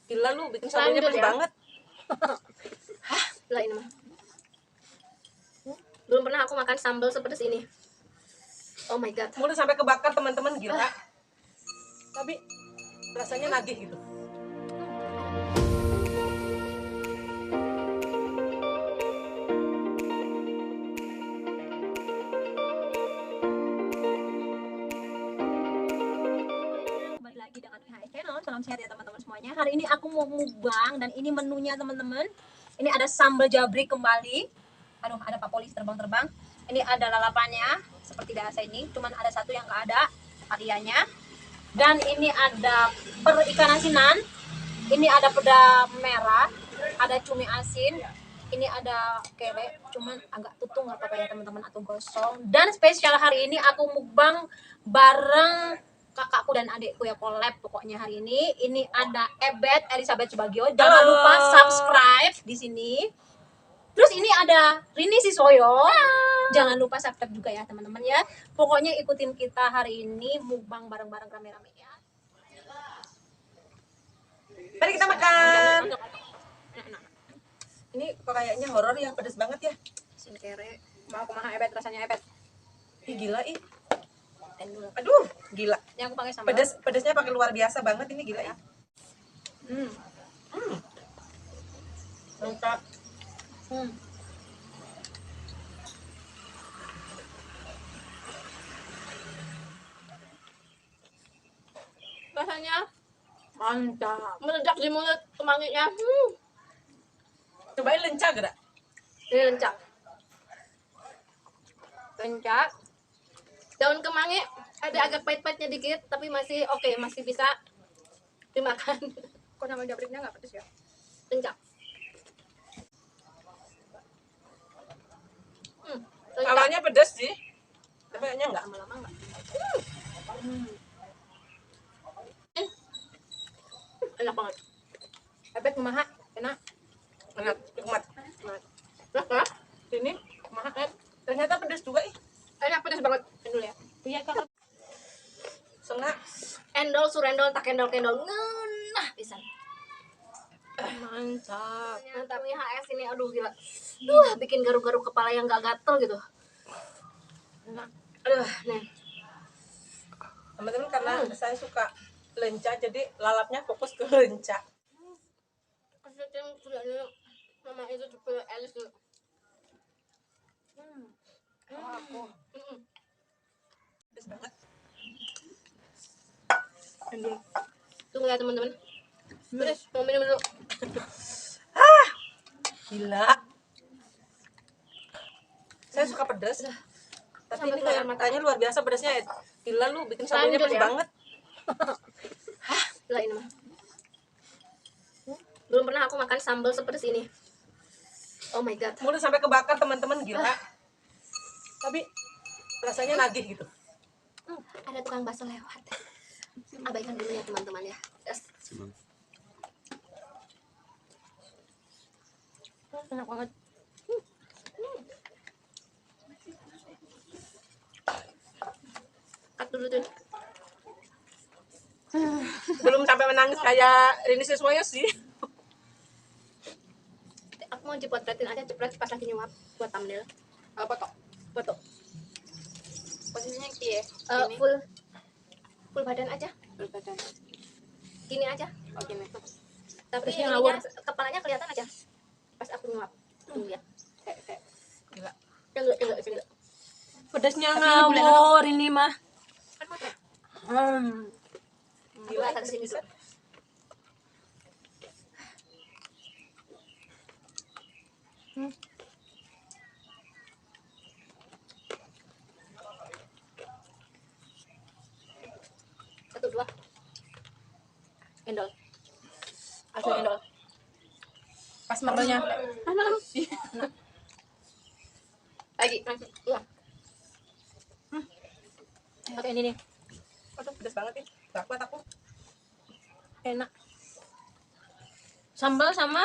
Gila lu bikin sambelnya pedes banget. Hah, gila ini mah. Belum pernah aku makan sambal sepedes ini. Oh my god. Mulut sampai kebakar teman-teman, gila. Tapi rasanya nagih gitu. Kembali lagi dengan IHS Channel. Salam sehat ya teman-teman semuanya. Hari ini aku mau mukbang dan ini menunya teman-teman. Ini ada sambal jabrik kembali. Aduh, ada papolis terbang-terbang. Ini ada lalapannya seperti biasa ini. Cuman ada satu yang nggak ada variannya. Dan ini ada perikan asinan. Ini ada peda merah. Ada cumi asin. Ini ada kere, cuman agak tutung nggak apa-apa ya teman-teman, atau gosong. Dan spesial hari ini aku mukbang bareng kakakku dan adikku ya, collab pokoknya hari ini. Ini ada Ebet Elizabeth Subagio. Jangan lupa subscribe di sini. Terus ini ada Rini Sisoyo. Jangan lupa subscribe juga ya teman-teman ya. Pokoknya ikutin kita hari ini mukbang bareng-bareng rame-rame ya. Mari kita makan. Ini kok kayaknya horor ya, pedes banget ya. Sin kere. Mau kumaha Ebet rasanya Ebet? Ih gila ih. Dulu. Aduh, gila. Ini aku pakai sambal. Pedesnya pakai luar biasa banget ini, gila ya. Lengkap. Rasanya Mantap. meledak di mulut kemanginya. Cobain lencah gerak. Ini lencak. Lencak. Daun kemangi ada agak pahit-pahitnya dikit, tapi masih oke, masih bisa dimakan. Kok nama jabriknya nggak pedes ya? Lencak. Lencak. Awalnya pedes sih, tapi kayaknya enggak. Lama-lama nggak? Enak banget. Ebet kumaha? Enak. Enak, nikmat. Enak ya? Ini kumaha, ternyata pedes juga ih. Enak, pedas banget. Endol ya. Iya kakak. Setengah. Endol, surendol, tak endol-kendol. Ngenah pisan. Mantap. Mantap nih HS ini, aduh gila. Bikin garuk-garuk kepala yang gak gatel gitu. Enak. Aduh, nih. Teman-teman, karena saya suka lencah, jadi lalapnya fokus ke lencah. Kasihin kudanya mama itu cepet Elis dulu. Aku. Pedes banget. Endol. Tunggu ya teman-teman. Pedas, mau minum dulu. Gila. Saya suka pedas. Tapi ini kayak matanya luar biasa pedasnya ya. Gila lu bikin sambelnya Lanjut pedes ya. banget. Hah, gila ini mah. Belum pernah aku makan sambal sepedes ini. Oh my god. Mulut sampai kebakar teman-teman, gila. Tapi rasanya nagih gitu. Ada tukang bakso lewat. Abaikan dulu ya teman-teman ya. Yes. Enak banget. Cut dulu tuh. Belum sampai menangis kayak Rini Siswoyo sih. Aku mau jepret-pretin aja, jepret pas lagi nyuap buat thumbnail. Foto. Foto. Posisinya kiye. Full badan aja. Berbadan. Gini aja. Oke nih. Tapi Terusnya ininya, ngawur. kepalanya kelihatan aja. Pas aku nyuap. Tuh ya. Gila. Enggak. Pedasnya Tapi ini boleh ngawur ini mah. Kan matre. Gila. Agak kesini dulu. Satu, dua. Endol. Asli endol. Pas makannya. Lagi. Iya. Pakai ini nih. Aduh, pedes banget nih. Gak kuat aku. Enak. Sambal sama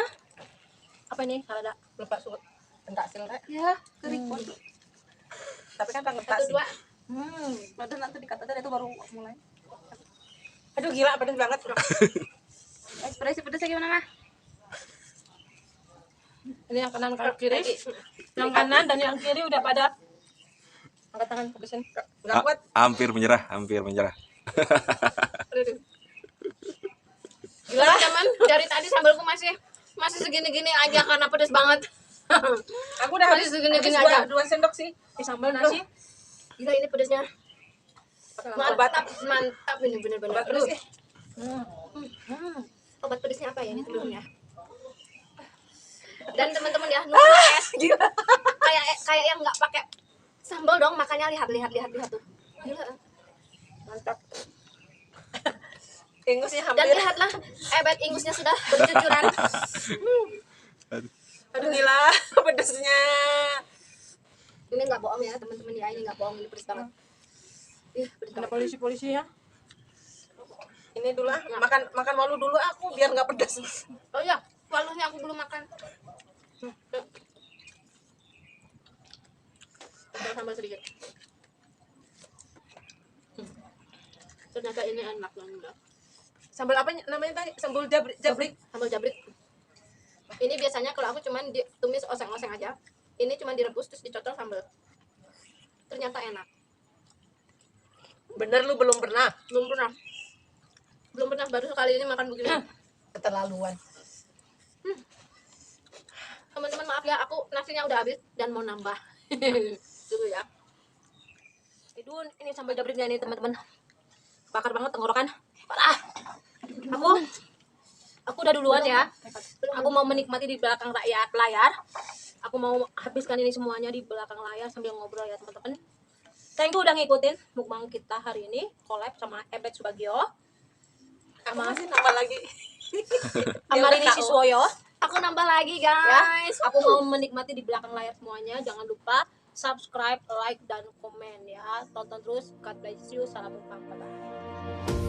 apa ini? Salada. Lupa suka pentaksil enggak? Ya, keriput. Tapi kan tak Satu, dua. Padahal nanti dikatakan itu baru mulai. Aduh gila, pedes banget. Ekspresi pedasnya gimana mah? Ini yang kanan ke kiri. Yang kanan dan yang kiri udah pada angkat tangan pedesin. Enggak kuat. Hampir menyerah, hampir menyerah. Gila teman, dari tadi sambalku masih segini-gini aja karena pedas banget. Aku udah habis Masih segini-gini habis aja. 2 sendok sih. Sambal nasi. Gila ini pedasnya. Obat Mantap ini bener-bener. obat pedes. Obat pedasnya apa ya ini teman-teman ya? Dan teman-teman ya, nunggu es. Kayak yang nggak pakai sambal dong, makanya lihat tuh. Gila. Mantap. Ingusnya Dan hampir. lihatlah, ebet ingusnya sudah bercucuran. Aduh gila pedesnya. Ini nggak bohong ya teman-teman ya, ini nggak bohong, ini pedes banget. Ih, pedes Ada banget. polisi ya. Ini dulu ah, makan walu dulu aku biar nggak pedas. Oh iya, waluhnya aku belum makan. Sambal sedikit. Ternyata ini enak banget. Sambal apa namanya tadi? Sambal jabrik. Sambal jabrik. Ini biasanya kalau aku cuman ditumis oseng-oseng aja. Ini cuman direbus terus dicocol sambal. Ternyata enak. Bener lu belum pernah? Belum pernah, baru sekali ini makan begini. Keterlaluan. Teman-teman maaf ya, aku nasinya udah habis dan mau nambah. Dulu ya. Idun, ini sambal jabriknya nih teman-teman. Bakar banget tenggorokan. Parah. Aku udah duluan ya. Aku mau menikmati di belakang layar. Aku mau habiskan ini semuanya di belakang layar sambil ngobrol ya teman-teman. Thank you udah ngikutin mukbang kita hari ini, collab sama Ebet Subagio, Aku masih nambah lagi. sama Rini Siswoyo. Aku nambah lagi Ya, guys. aku mau menikmati di belakang layar semuanya. Jangan lupa subscribe, like, dan komen ya. Tonton terus. God bless you. Salam Bye bye.